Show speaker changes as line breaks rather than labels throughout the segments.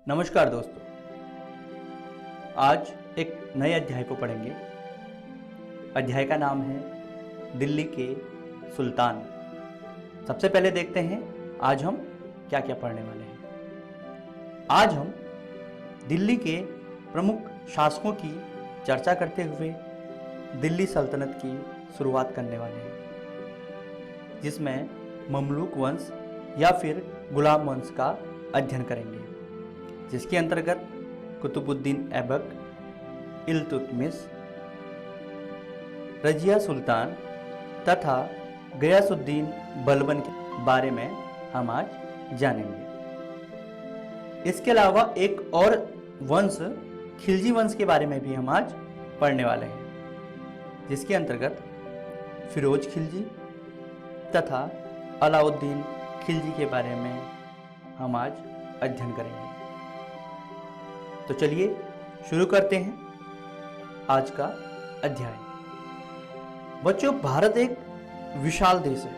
नमस्कार दोस्तों, आज एक नए अध्याय को पढ़ेंगे। अध्याय का नाम है दिल्ली के सुल्तान। सबसे पहले देखते हैं आज हम क्या क्या पढ़ने वाले हैं। आज हम दिल्ली के प्रमुख शासकों की चर्चा करते हुए दिल्ली सल्तनत की शुरुआत करने वाले हैं, जिसमें ममलूक वंश या फिर गुलाम वंश का अध्ययन करेंगे, जिसके अंतर्गत कुतुबुद्दीन ऐबक, इल्तुतमिश, रजिया सुल्तान तथा गयासुद्दीन बलबन के बारे में हम आज जानेंगे। इसके अलावा एक और वंश खिलजी वंश के बारे में भी हम आज पढ़ने वाले हैं, जिसके अंतर्गत फिरोज खिलजी तथा अलाउद्दीन खिलजी के बारे में हम आज अध्ययन करेंगे। तो चलिए शुरू करते हैं आज का अध्याय। बच्चों, भारत एक विशाल देश है।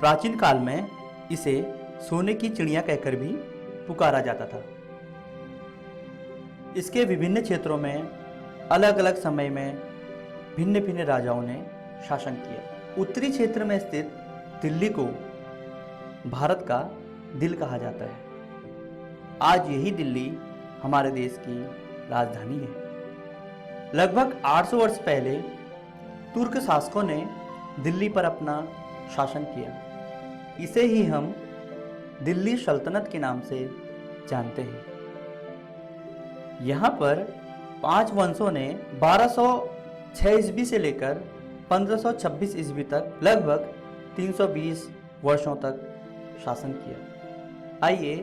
प्राचीन काल में इसे सोने की चिड़िया कहकर भी पुकारा जाता था। इसके विभिन्न क्षेत्रों में अलग अलग समय में भिन्न भिन्न राजाओं ने शासन किया। उत्तरी क्षेत्र में स्थित दिल्ली को भारत का दिल कहा जाता है। आज यही दिल्ली हमारे देश की राजधानी है। लगभग 800 वर्ष पहले तुर्क शासकों ने दिल्ली पर अपना शासन किया। इसे ही हम दिल्ली सल्तनत के नाम से जानते हैं। यहाँ पर 5 वंशों ने 1206 ईस्वी से लेकर 1526 ईस्वी तक लगभग 320 वर्षों तक शासन किया। आइए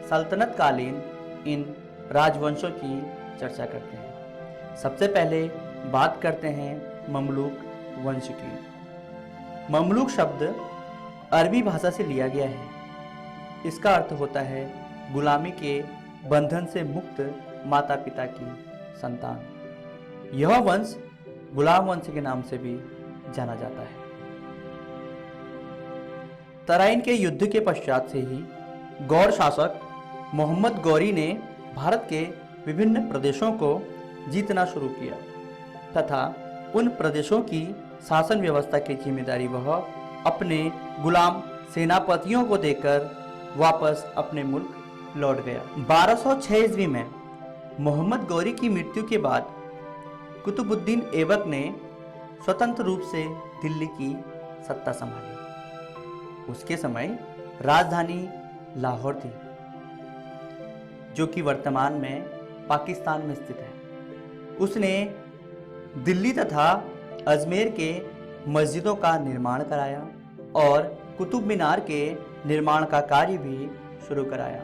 सल्तनत कालीन इन राजवंशों की चर्चा करते हैं। सबसे पहले बात करते हैं ममलूक वंश की। ममलूक शब्द अरबी भाषा से लिया गया है। इसका अर्थ होता है गुलामी के बंधन से मुक्त माता पिता की संतान। यह वंश गुलाम वंश के नाम से भी जाना जाता है। तराइन के युद्ध के पश्चात से ही गौर शासक मोहम्मद गौरी ने भारत के विभिन्न प्रदेशों को जीतना शुरू किया तथा उन प्रदेशों की शासन व्यवस्था की जिम्मेदारी वह अपने गुलाम सेनापतियों को देकर वापस अपने मुल्क लौट गया। 1206 ईस्वी में मोहम्मद गौरी की मृत्यु के बाद कुतुबुद्दीन ऐबक ने स्वतंत्र रूप से दिल्ली की सत्ता संभाली। उसके समय राजधानी लाहौर थी, जो कि वर्तमान में पाकिस्तान में स्थित है। उसने दिल्ली तथा अजमेर के मस्जिदों का निर्माण कराया और कुतुब मीनार के निर्माण का कार्य भी शुरू कराया,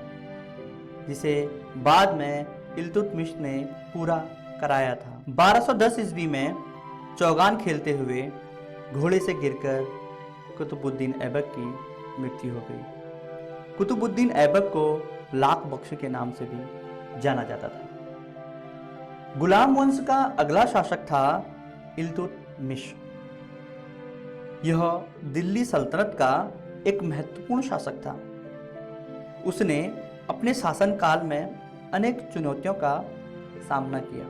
जिसे बाद में इल्तुतमिश ने पूरा कराया था। 1210 ईस्वी में चौगान खेलते हुए घोड़े से गिरकर कुतुबुद्दीन ऐबक की मृत्यु हो गई। कुतुबुद्दीन ऐबक को लाख बख्श के नाम से भी जाना जाता था। गुलाम वंश का अगला शासक था इल्तुतमिश। यह दिल्ली सल्तनत का एक महत्वपूर्ण शासक था। उसने अपने शासनकाल में अनेक चुनौतियों का सामना किया,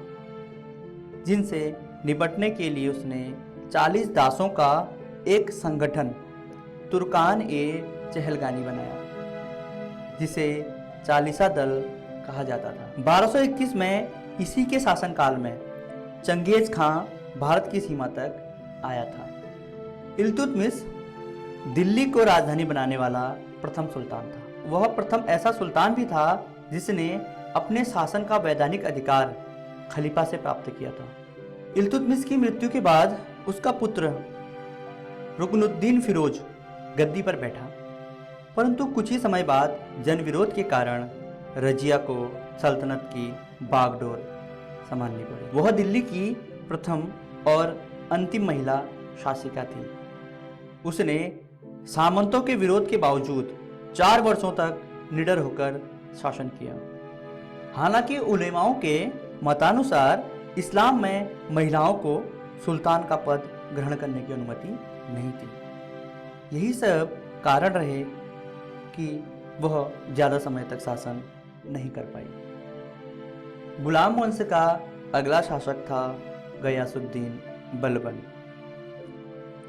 जिनसे निपटने के लिए उसने 40 दासों का एक संगठन तुर्कान ए चहलगानी बनाया, जिसे चालीसा दल कहा जाता था। 1221 में इसी के शासनकाल में चंगेज खां भारत की सीमा तक आया था। इल्तुतमिश दिल्ली को राजधानी बनाने वाला प्रथम सुल्तान था। वह प्रथम ऐसा सुल्तान भी था जिसने अपने शासन का वैधानिक अधिकार खलीफा से प्राप्त किया था। इल्तुतमिश की मृत्यु के बाद उसका पुत्र रुकनुद्दीन फिरोज गद्दी पर बैठा, परंतु कुछ ही समय बाद जनविरोध के कारण रजिया को सल्तनत की बागडोर संभालनी पड़ी। वह दिल्ली की प्रथम और अंतिम महिला शासिका थी। उसने सामंतों के विरोध के बावजूद 4 वर्षों तक निडर होकर शासन किया। हालांकि उलेमाओं के मतानुसार इस्लाम में महिलाओं को सुल्तान का पद ग्रहण करने की अनुमति नहीं थी। यही सब कारण रहे कि वह ज़्यादा समय तक शासन नहीं कर पाई। गुलाम वंश का अगला शासक था गयासुद्दीन बलबन।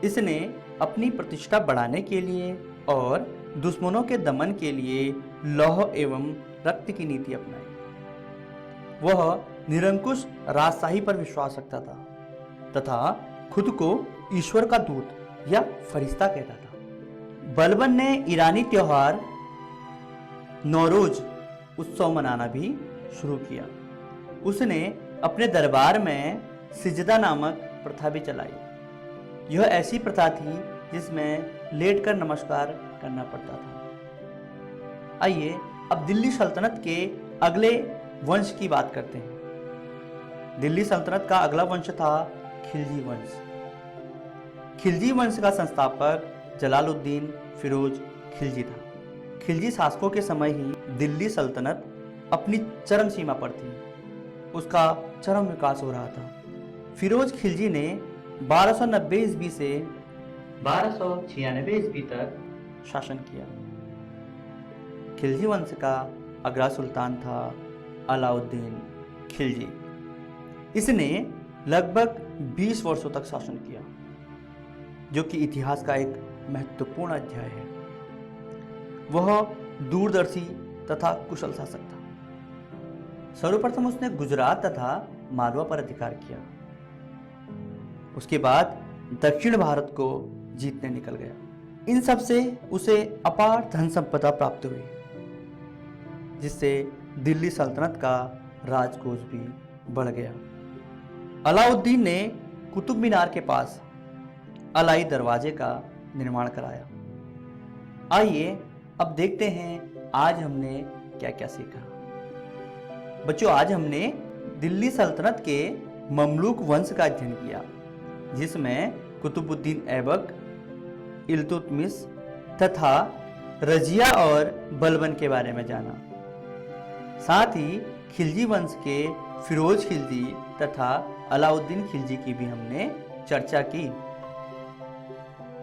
इसने अपनी प्रतिष्ठा बढ़ाने के लिए और दुश्मनों के दमन के लिए लौह एवं रक्त की नीति अपनाई। वह निरंकुश राजशाही पर विश्वास रखता था तथा खुद को ईश्वर का दूत या फरिश्ता कहता था। बलबन ने ईरानी त्योहार नौरोज उत्सव मनाना भी शुरू किया। उसने अपने दरबार में सिजदा नामक प्रथा भी चलाई। यह ऐसी प्रथा थी जिसमें लेटकर नमस्कार करना पड़ता था। आइए अब दिल्ली सल्तनत के अगले वंश की बात करते हैं। दिल्ली सल्तनत का अगला वंश था खिलजी वंश। खिलजी वंश का संस्थापक जलालुद्दीन फिरोज खिलजी था। खिलजी शासकों के समय ही दिल्ली सल्तनत अपनी चरम सीमा पर थी। उसका चरम विकास हो रहा था। फिरोज खिलजी ने 1290 ईस्वी से 1296 ईस्वी तक शासन किया। खिलजी वंश का अगला सुल्तान था अलाउद्दीन खिलजी। इसने लगभग 20 वर्षों तक शासन किया, जो कि इतिहास का एक महत्वपूर्ण अध्याय है। वह दूरदर्शी तथा कुशल शासक था। सर्वप्रथम उसने गुजरात तथा मालवा पर अधिकार किया। उसके बाद दक्षिण भारत को जीतने निकल गया। इन सब से उसे अपार धन संपदा प्राप्त हुई, जिससे दिल्ली सल्तनत का राजकोष भी बढ़ गया। अलाउद्दीन ने कुतुब मीनार के पास अलाई दरवाजे का निर्माण कराया। आइए अब देखते हैं आज हमने क्या क्या सीखा। बच्चों, आज हमने दिल्ली सल्तनत के ममलूक वंश का अध्ययन किया, जिसमें कुतुबुद्दीन ऐबक, इल्तुतमिश तथा रजिया और बलबन के बारे में जाना। साथ ही खिलजी वंश के फिरोज खिलजी तथा अलाउद्दीन खिलजी की भी हमने चर्चा की।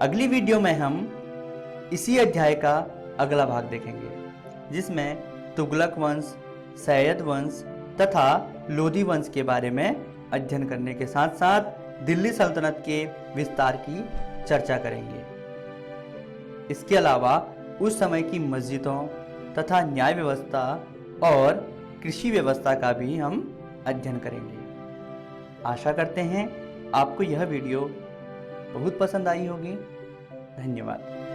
अगली वीडियो में हम इसी अध्याय का अगला भाग देखेंगे, जिसमें तुगलक वंश, सैयद वंश तथा लोधी वंश के बारे में अध्ययन करने के साथ साथ दिल्ली सल्तनत के विस्तार की चर्चा करेंगे। इसके अलावा उस समय की मस्जिदों तथा न्याय व्यवस्था और कृषि व्यवस्था का भी हम अध्ययन करेंगे। आशा करते हैं आपको यह वीडियो बहुत पसंद आई होगी। धन्यवाद।